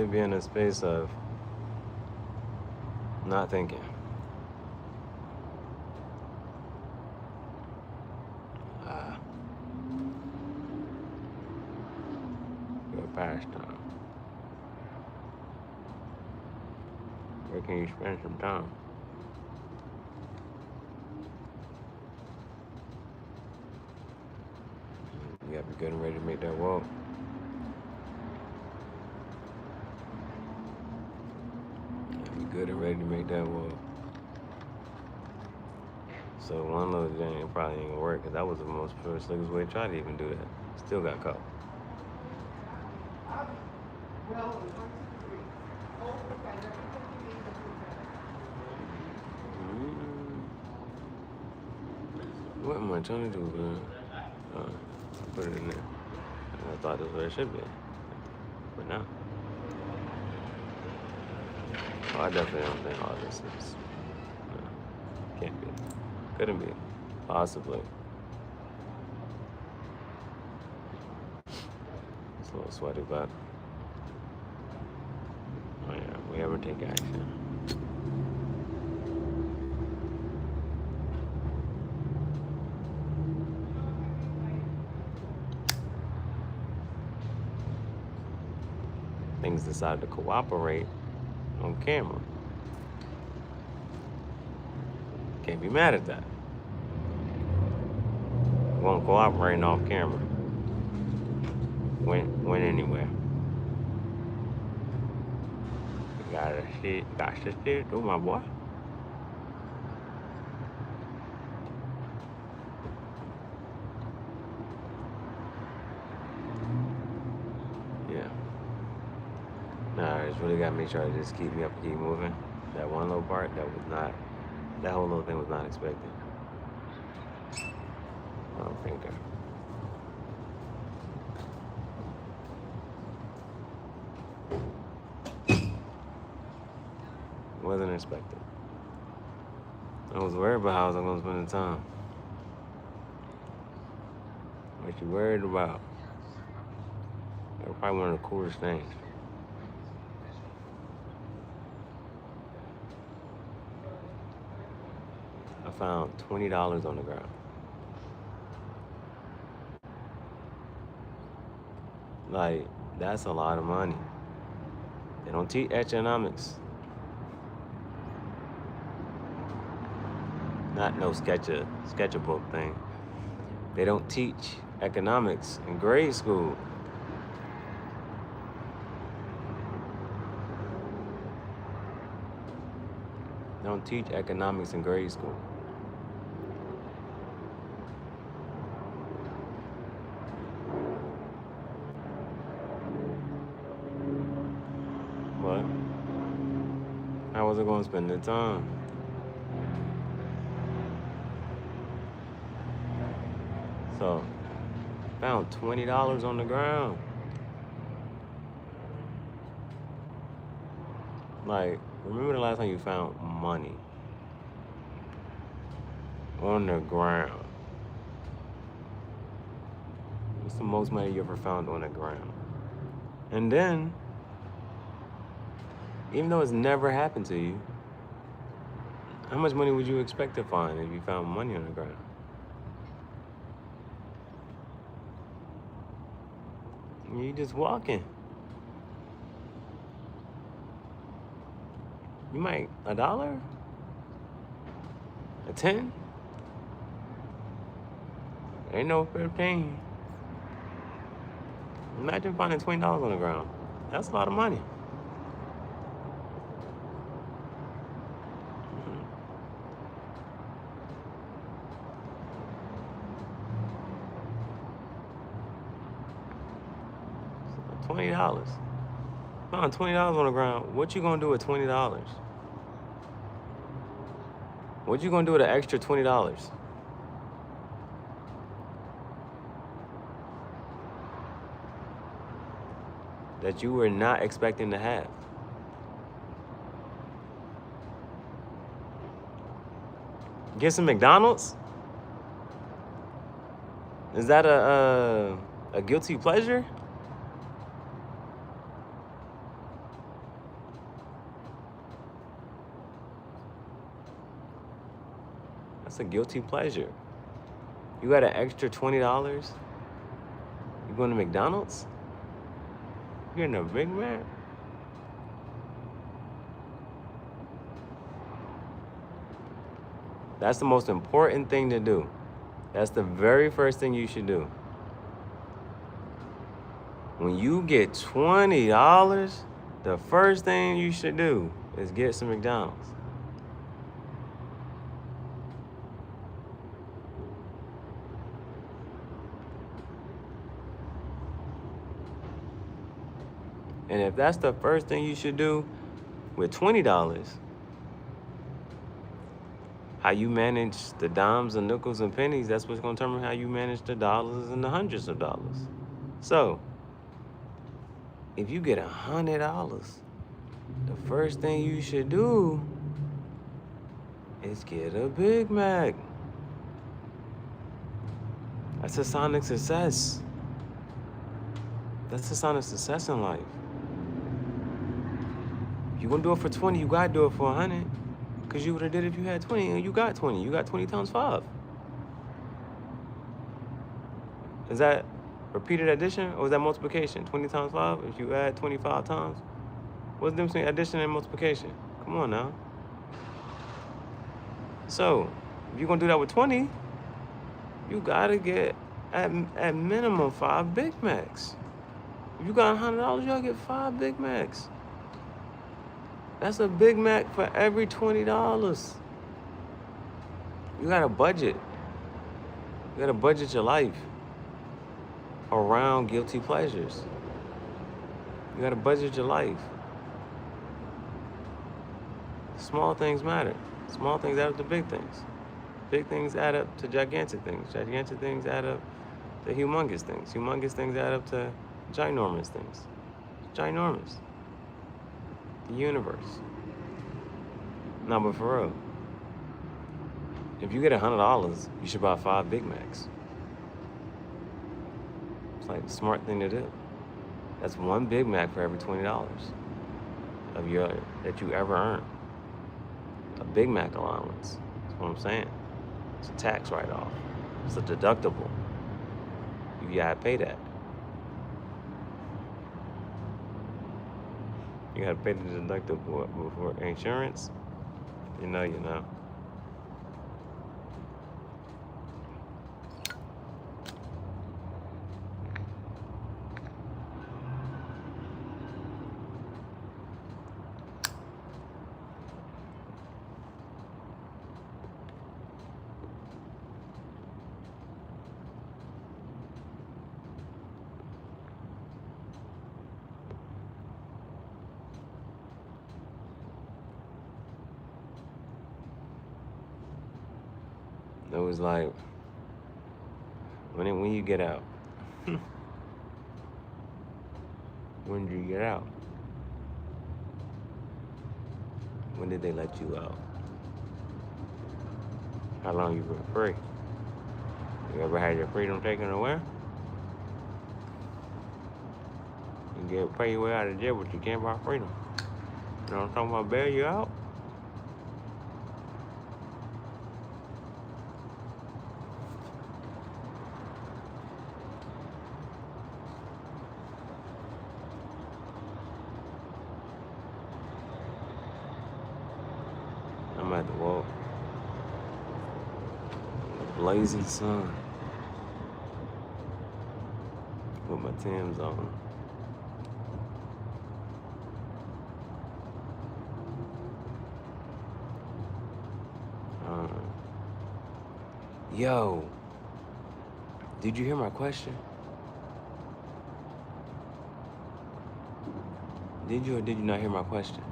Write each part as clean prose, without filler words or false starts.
really be in a space of not thinking. Good pastime. Where can you spend some time? You gotta be good and ready to make that walk. You gotta be good and ready to make that walk. So one little thing probably ain't gonna work, because that was the most slickest way to try to even do that. Still got caught. What am I trying to do, man? I put it in there. I thought this was where it should be. But now. Oh, I definitely don't think all this is. Can't be. Couldn't be. Possibly. It's a little sweaty, but. Oh, yeah. We ever take action. Things decide to cooperate on camera. Can't be mad at that. Won't cooperate off camera. Went anywhere. Got shit to do, my boy. Yeah. Nah, it's really gotta make sure I just keep me up and keep moving. That one little part, that whole little thing was not expected. I don't think that. Wasn't expected. I was worried about how I was gonna spend the time. What you worried about? That was probably one of the coolest things. I found $20 on the ground. Like, that's a lot of money. They don't teach economics. Not no sketchbook thing. They don't teach economics in grade school. They don't teach economics in grade school. But how was I gonna spend the time? So, found $20 on the ground. Like, remember the last time you found money on the ground? What's the most money you ever found on the ground? And then, even though it's never happened to you, how much money would you expect to find if you found money on the ground? You just walking. You might $1? A 10? Ain't no 15. Imagine finding $20 on the ground. That's a lot of money. $20. Found $20 on the ground. What you gonna do with $20? What you gonna do with an extra $20? That you were not expecting to have? Get some McDonald's? Is that a guilty pleasure? It's a guilty pleasure. You got an extra $20? You going to McDonald's? You getting a Big Mac? That's the most important thing to do. That's the very first thing you should do. When you get $20, the first thing you should do is get some McDonald's. And if that's the first thing you should do with $20, how you manage the dimes and nickels and pennies, that's what's going to determine how you manage the dollars and the hundreds of dollars. So, if you get $100, the first thing you should do is get a Big Mac. That's a sign of success. That's a sign of success in life. If you're gonna do it for 20, you gotta do it for 100. Because you would have did it if you had 20 and you got 20. You got 20 times 5. Is that repeated addition or is that multiplication? 20 times 5, if you add 25 times? What's the difference between addition and multiplication? Come on now. So, if you're gonna do that with 20, you gotta get at minimum 5 Big Macs. If you got $100, you gotta get 5 Big Macs. That's a Big Mac for every $20. You gotta budget. You gotta budget your life around guilty pleasures. You gotta budget your life. Small things matter. Small things add up to big things. Big things add up to gigantic things. Gigantic things add up to humongous things. Humongous things add up to ginormous things. Ginormous. The universe. No, but for real, if you get $100, you should buy 5 Big Macs. It's like the smart thing to do. That's 1 Big Mac for every $20 that you ever earn. A Big Mac allowance. That's what I'm saying. It's a tax write-off. It's a deductible. You gotta pay that. You gotta pay the deductible for insurance. You know. It was like, when you get out. When did you get out? When did they let you out? How long you been free? You ever had your freedom taken away? You get pay your way out of jail, but you can't buy freedom. You know what I'm talking about? Bail you out? I'm at the wall. Blazing sun. With my Timbs on. Yo, did you hear my question? Did you or did you not hear my question?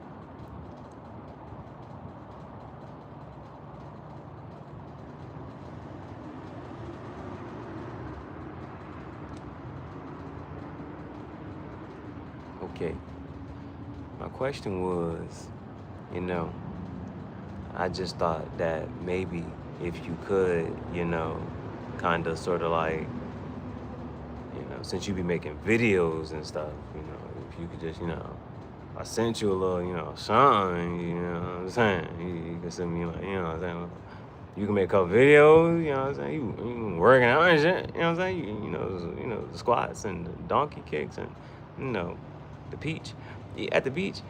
Okay. My question was, I just thought that maybe if you could, kind of sort of like, since you be making videos and stuff, if you could just, I sent you a little, something, you know what I'm saying? You can send me like, what I'm saying? You can make a couple videos, you know what I'm saying? You working out and shit, you know what I'm saying? You know the squats and the donkey kicks and the peach. At the beach,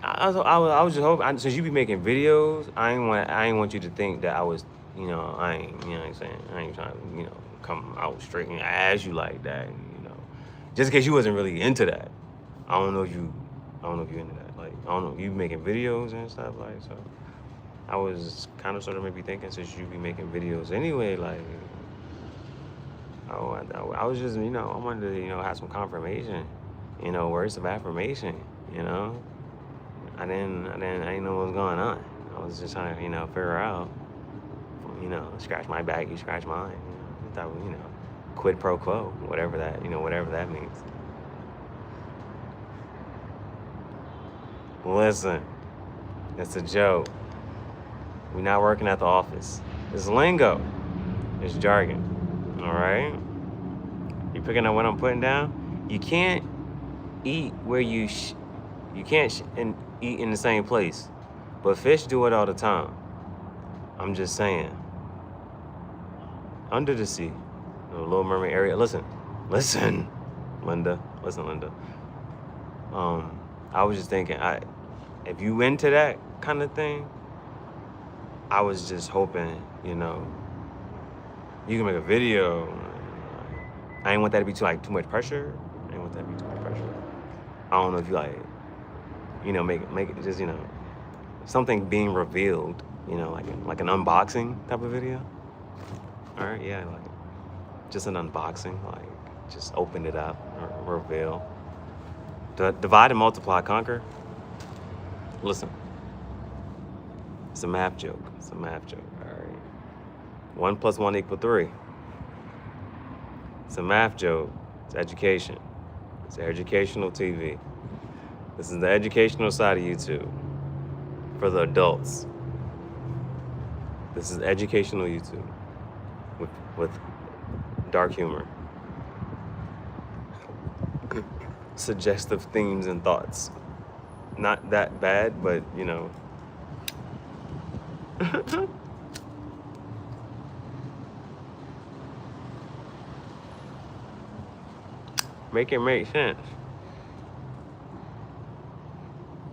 I was just hoping, since you be making videos, I ain't want you to think that I was, I ain't, you know what I'm saying? I ain't trying to, come out straight and ask you like that, just in case you wasn't really into that. I don't know if you into that. Like, I don't know, you making videos and stuff, like, so. I was kind of sort of maybe thinking, since you be making videos anyway, like, I was just, I wanted to, have some confirmation, words of affirmation, I didn't know what was going on. I was just trying to, figure out, scratch my back, you scratch mine, that, quid pro quo, whatever that means. Listen, it's a joke. We're not working at the office. It's lingo. It's jargon. All right? You picking up what I'm putting down? You can't eat where you can't eat in the same place. But fish do it all the time. I'm just saying. Under the sea. The Little Mermaid area. Listen, Linda. Listen, Linda. I was just thinking, if you into that kind of thing, I was just hoping, you can make a video. I ain't want that to be too much pressure. I don't know if you make it just, something being revealed, like an unboxing type of video. All right, yeah, like just an unboxing, like just open it up, or reveal. Divide and multiply, conquer. Listen. It's a math joke. All right. 1 + 1 = 3. It's a math joke. It's education. It's educational TV. This is the educational side of YouTube for the adults. This is educational YouTube with dark humor, suggestive themes and thoughts. Not that bad, but make it make sense.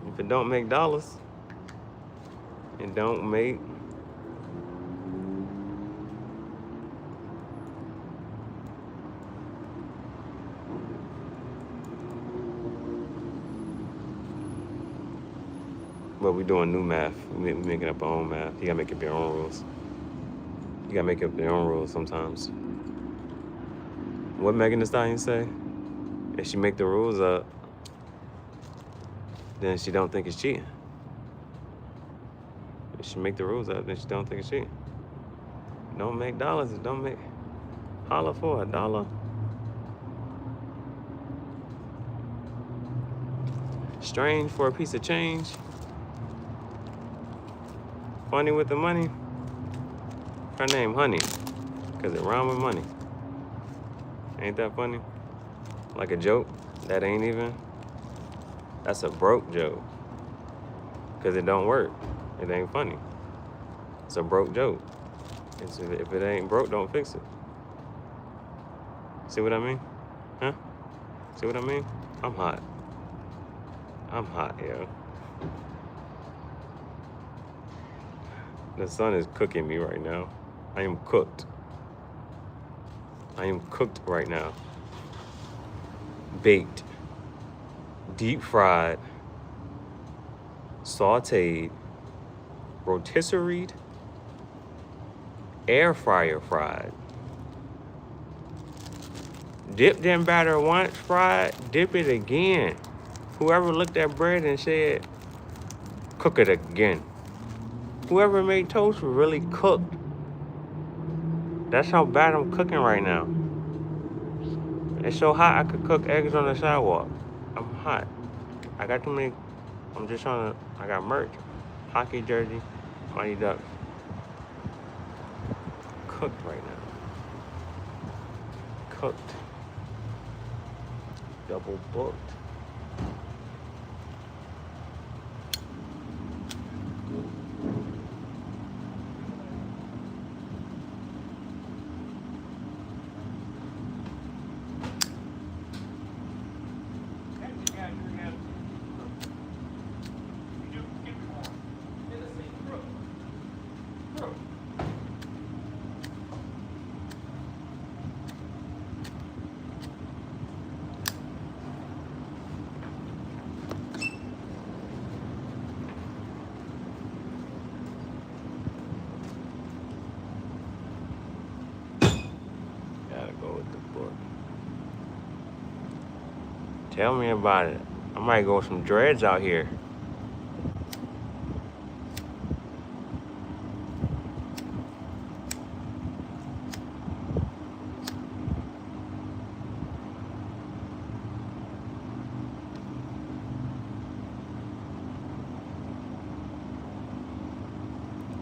If it don't make dollars, it don't make but we doing new math. We making up our own math. You gotta make up your own rules. You gotta make up your own rules sometimes. What Megan Thee Stallion say? If she make the rules up, then she don't think it's cheating. If she make the rules up, then she don't think it's cheating. Don't make dollars. Don't make. Holla for $1. Strange for a piece of change. Funny with the money. Her name Honey, because it rhymes with money. Ain't that funny? Like a joke that ain't even. That's a broke joke, because it don't work. It ain't funny. It's a broke joke. If it ain't broke, don't fix it. See what I mean? Huh? See what I mean? I'm hot, yo. The sun is cooking me right now. I am cooked. I am cooked right now. Baked, deep fried, sauteed, rotisseried, air fryer fried. Dipped in batter once, fried, dip it again. Whoever looked at bread and said, cook it again. Whoever made toast really cooked. That's how bad I'm cooking right now. It's so hot I could cook eggs on the sidewalk. I'm hot. I got too many. I'm just trying to. I got merch, hockey jersey, Mighty Ducks. Cooked right now. Cooked. Double booked. Tell me about it. I might go with some dreads out here.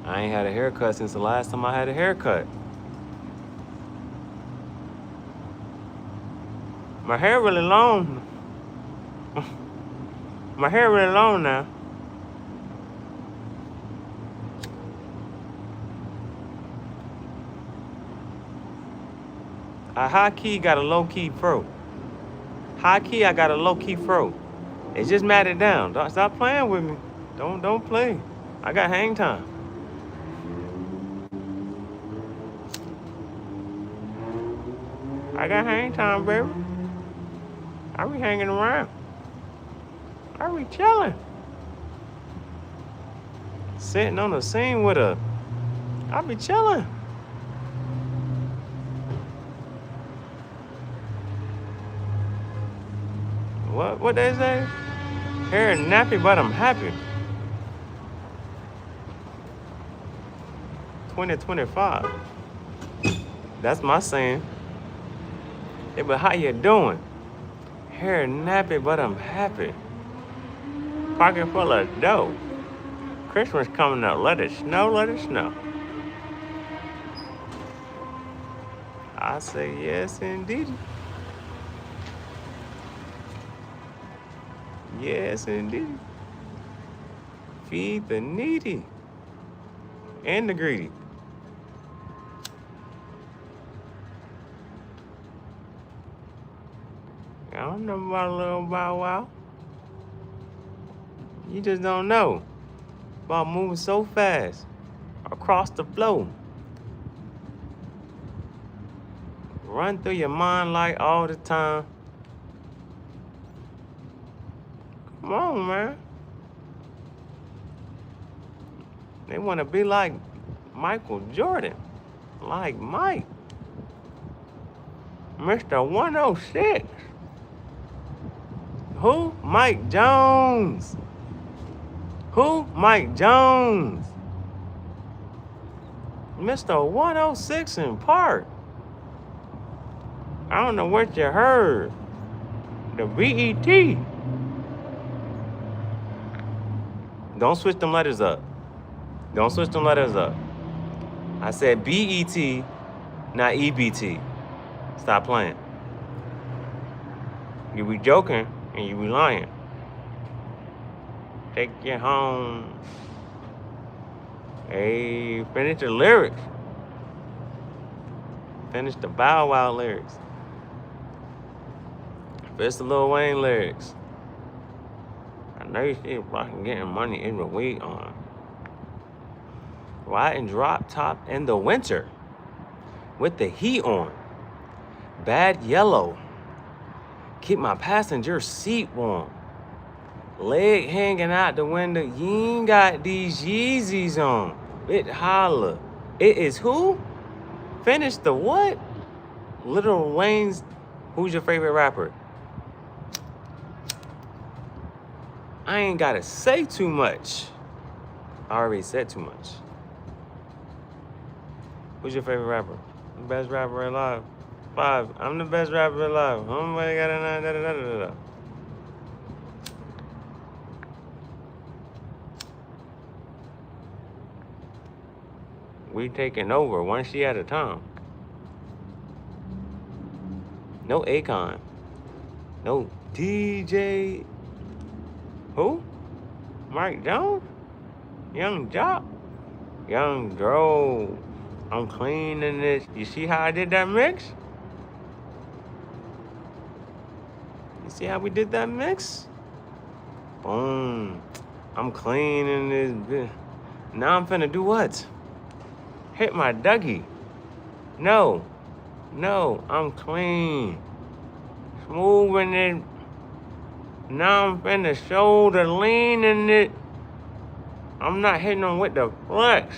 I ain't had a haircut since the last time I had a haircut. My hair really long. My hair really long now. I high-key got a low-key fro. High-key, I got a low-key fro. It's just matted down. Don't stop playing with me. Don't play. I got hang time. I got hang time, baby. I be hanging around. I be chilling. Sitting on the scene with her. I be chilling. What they say? Hair nappy, but I'm happy. 2025. That's my saying. Hey, but how you doing? Hair nappy, but I'm happy. Pocket full of dough. Christmas coming up. Let it snow, let it snow. I say yes, indeed. Yes, indeed. Feed the needy and the greedy. I don't know about a little Bow Wow. You just don't know about moving so fast across the floor. Run through your mind like all the time. Come on, man. They want to be like Michael Jordan, like Mike. Mr. 106. Who? Mike Jones. Who? Mike Jones. Mr. 106 in Park. I don't know what you heard. The BET. Don't switch them letters up. Don't switch them letters up. I said BET, not EBT. Stop playing. You be joking and you be lying. Take you home. Hey, finish the lyrics. Finish the Bow Wow lyrics. Finish the Lil Wayne lyrics. I know you see fucking getting money in the week on. Riding drop top in the winter with the heat on. Bad yellow. Keep my passenger seat warm. Leg hanging out the window. You ain't got these Yeezys on. It holla. It is who? Finish the what? Lil Wayne's. Who's your favorite rapper? I ain't gotta say too much. I already said too much. Who's your favorite rapper? The best rapper alive. 5. I'm the best rapper alive. Somebody got a 9. Da, da, da, da, da. We taking over one shit at a time. No Akon. No DJ. Who? Mike Jones? Young Jock? Young Dro. I'm cleaning this. You see how I did that mix? You see how we did that mix? Boom. I'm cleaning this bitch. Now I'm finna do what? Hit my Dougie. No, I'm clean. Smoothing it. Now I'm finna shoulder leaning it. I'm not hitting them with the flex.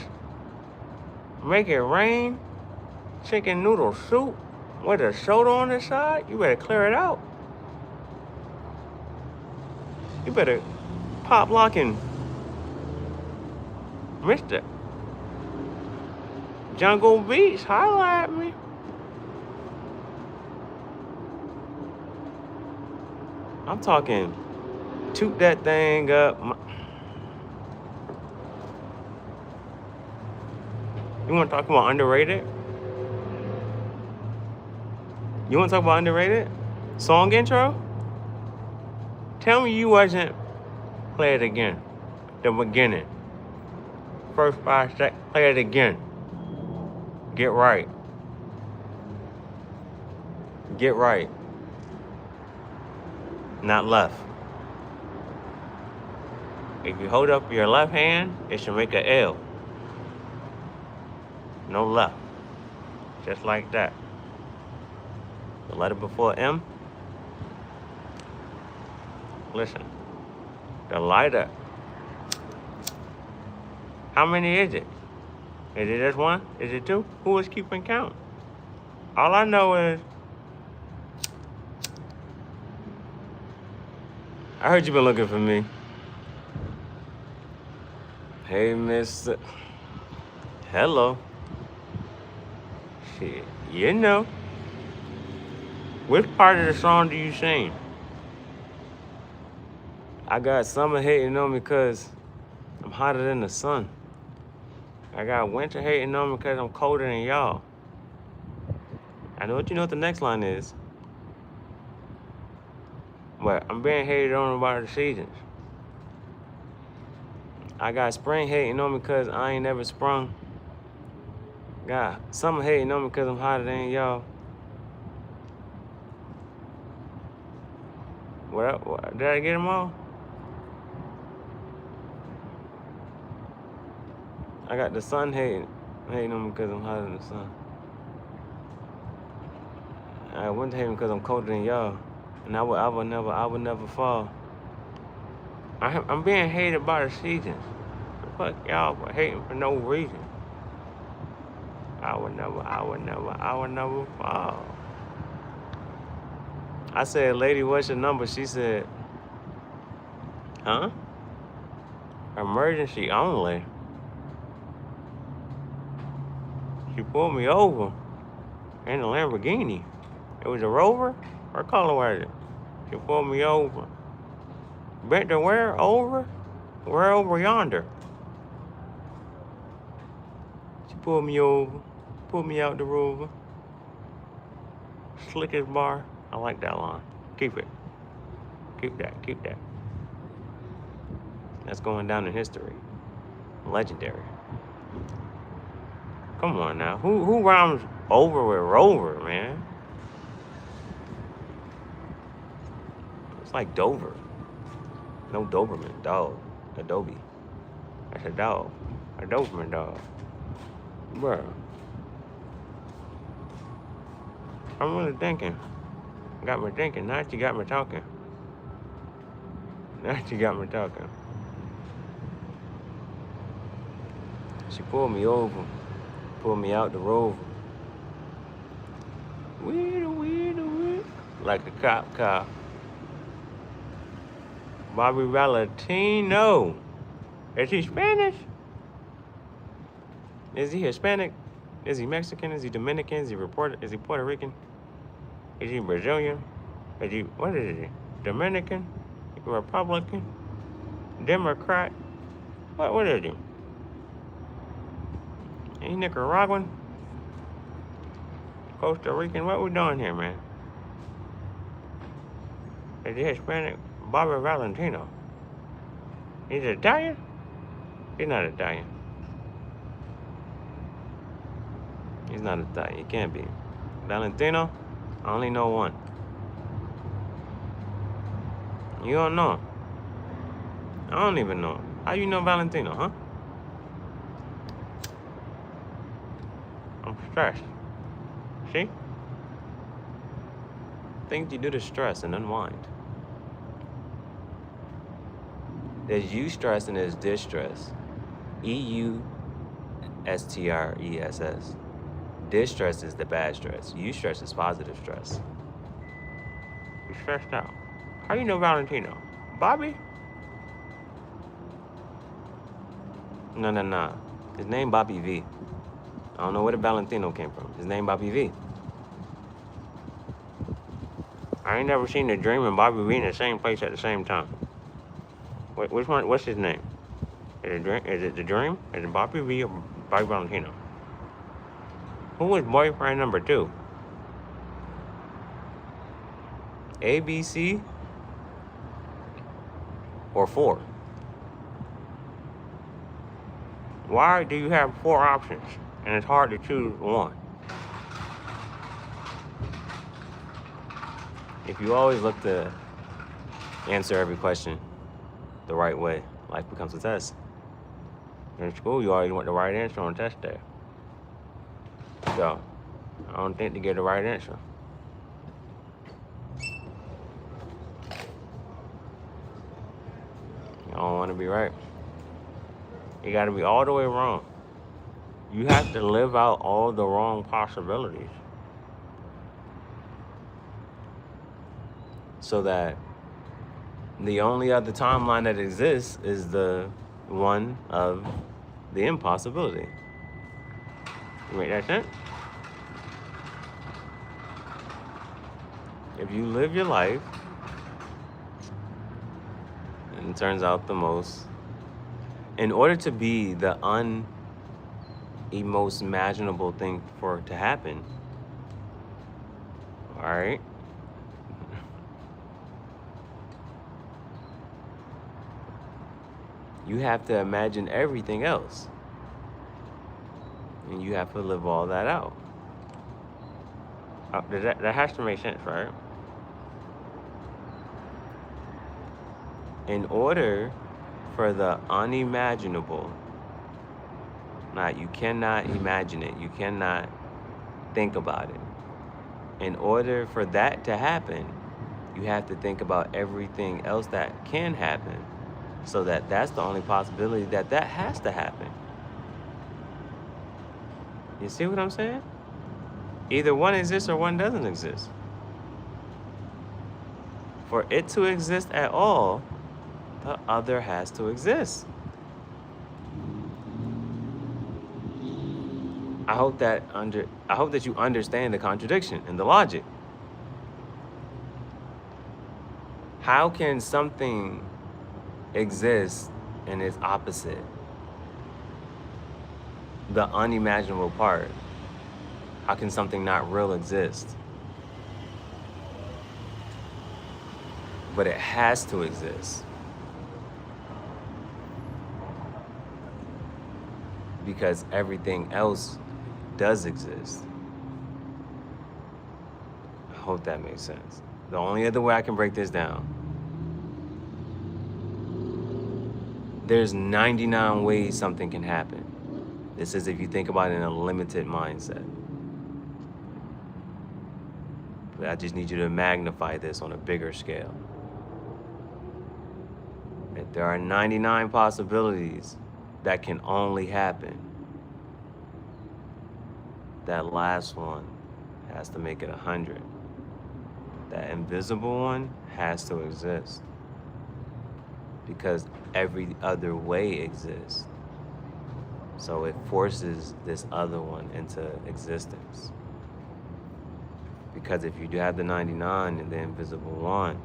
Make it rain. Chicken noodle soup with a soda on the side. You better clear it out. You better pop lock and Mr. Jungle Beach, holla at me. I'm talking, toot that thing up. You want to talk about underrated? You want to talk about underrated? Song intro? Tell me you wasn't. Play it again. The beginning. First 5 seconds. Play it again. Get right. Get right. Not left. If you hold up your left hand, it should make an L. No left. Just like that. The letter before M. Listen. The lighter. How many is it? Is it just one? Is it two? Who is keeping count? All I know is I heard you've been looking for me. Hey, Mr. Hello. Shit, you know. Which part of the song do you sing? I got summer hating on me because I'm hotter than the sun. I got winter hating on me because I'm colder than y'all. I know what the next line is. But I'm being hated on by the seasons. I got spring hating on me because I ain't never sprung. Got summer hating on me because I'm hotter than y'all. What? Did I get them all? I got the sun hating on me because I'm hotter than the sun. I winter hating because I'm colder than y'all. And I would never fall. I'm being hated by the seasons. Fuck y'all for hating for no reason. I would never fall. I said, lady, what's your number? She said, huh? Emergency only. She pulled me over in a Lamborghini. It was a Rover? What color was it? She pulled me over. Bent to where? Over? Where over yonder? She pulled me over. Pulled me out the Rover. Slick as bar. I like that line. Keep it. Keep that. That's going down in history. Legendary. Come on now. Who rhymes over with Rover, man? It's like Dover. No Doberman, dog. Adobe. That's a dog. A Doberman dog. Bruh. I'm really thinking. Got me thinking. Now she got me talking. She pulled me over. Pulled me out the Rover. Weird. Like a cop car. Bobby Valentino. Is he Spanish? Is he Hispanic? Is he Mexican? Is he Dominican? Is he Puerto Rican? Is he Brazilian? What is he? Dominican? Republican? Democrat? What is he? Is he Nicaraguan? Costa Rican? What we doing here, man? Is he Hispanic? Bobby Valentino. He's Italian? He's not Italian. He's not Italian. He can't be. Valentino? I only know one. You don't know him? I don't even know him. How you know Valentino, huh? I'm stressed. See? Things you do to stress and unwind. There's eustress and there's distress. EUSTRESS. Distress is the bad stress. Eustress is positive stress. You're stressed out. How you know Valentino? Bobby? No. His name Bobby V. I don't know where the Valentino came from. His name Bobby V. I ain't never seen the Dream and Bobby V in the same place at the same time. Which one? What's his name? Is it the Dream? Is it Bobby V or Bobby Valentino? Who was boyfriend number 2? A, B, C, or 4? Why do you have 4 options and it's hard to choose one? If you always look to answer every question the right way, life becomes a test. In school, you always want the right answer on the test day. So, I don't think to get the right answer. You don't want to be right. You got to be all the way wrong. You have to live out all the wrong possibilities so that the only other timeline that exists is the one of the impossibility. You make that sense? If you live your life, and it turns out in order to be the most imaginable thing for it to happen, all right? You have to imagine everything else. And you have to live all that out. That has to make sense, right? In order for the unimaginable, you cannot imagine it. You cannot think about it. In order for that to happen, you have to think about everything else that can happen. So that's the only possibility that has to happen. You see what I'm saying? Either one exists or one doesn't exist. For it to exist at all, the other has to exist. I hope that you understand the contradiction and the logic. How can something exist and its opposite? The unimaginable part. How can something not real exist? But it has to exist. Because everything else does exist. I hope that makes sense. The only other way I can break this down, there's 99 ways something can happen. This is if you think about it in a limited mindset. But I just need you to magnify this on a bigger scale. If there are 99 possibilities that can only happen, that last one has to make it 100. That invisible one has to exist. Because every other way exists. So it forces this other one into existence. Because if you do have the 99 and the invisible one,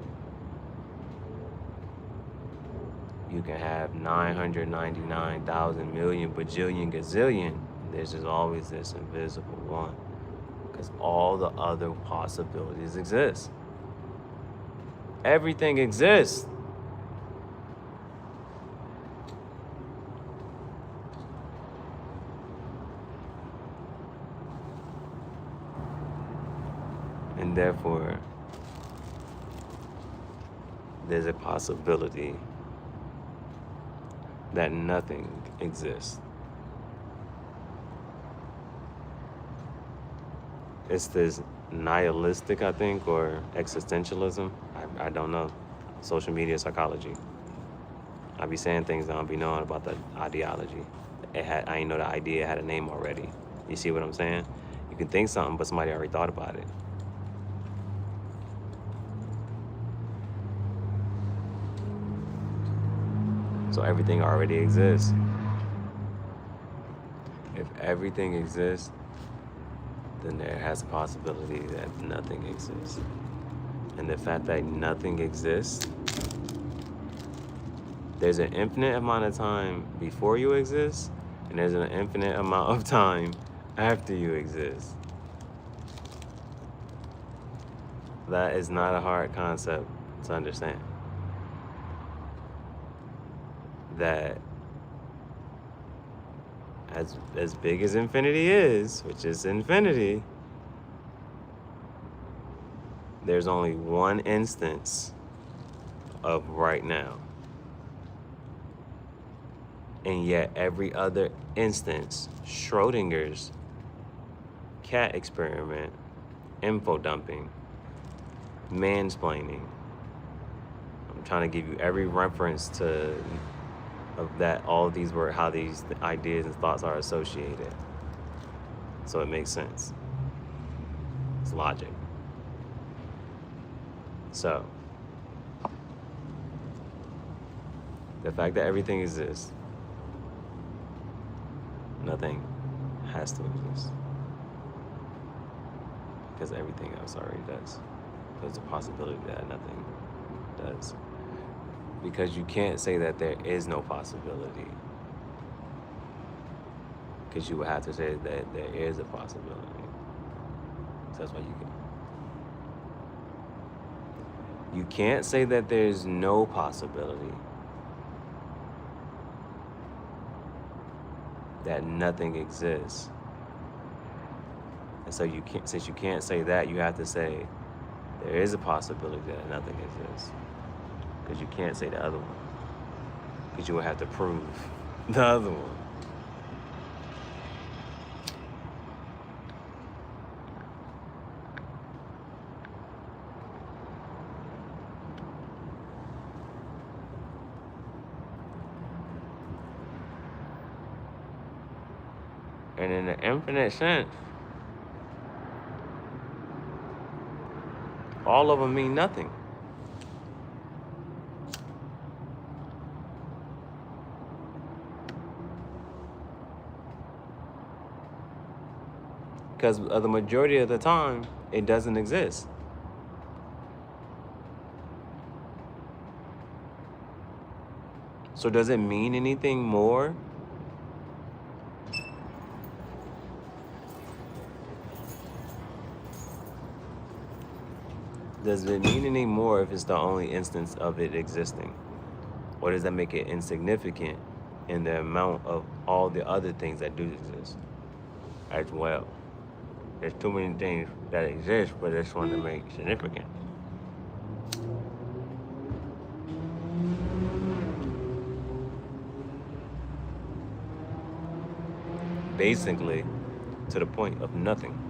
you can have 999,000 million bajillion gazillion. There's just always this invisible one. Because all the other possibilities exist. Everything exists. And therefore, there's a possibility that nothing exists. It's this nihilistic, I think, or existentialism. I don't know. Social media psychology. I be saying things that I don't be knowing about the ideology. I ain't know the idea had a name already. You see what I'm saying? You can think something, but somebody already thought about it. So everything already exists. everything exists, then there has a possibility that nothing exists. And the fact that nothing exists, there's an infinite amount of time before you exist, and there's an infinite amount of time after you exist. That is not a hard concept to understand. That as big as infinity is, which is infinity, there's only one instance of right now. And yet every other instance, Schrodinger's cat experiment, info dumping, mansplaining. I'm trying to give you every reference of that, all of these were how these ideas and thoughts are associated. So it makes sense. It's logic. So, the fact that everything exists, nothing has to exist. Because everything else already does. There's a possibility that nothing does. Because you can't say that there is no possibility. Because you would have to say that there is a possibility. So that's why you can't say that there's no possibility that nothing exists. And so since you can't say that, you have to say there is a possibility that nothing exists. Because you can't say the other one. Because you would have to prove the other one. And in an infinite sense, all of them mean nothing. Because the majority of the time, it doesn't exist. So does it mean anything more? Does it mean any more if it's the only instance of it existing? Or does that make it insignificant in the amount of all the other things that do exist as well? There's too many things that exist for this one to make significant. Basically, to the point of nothing.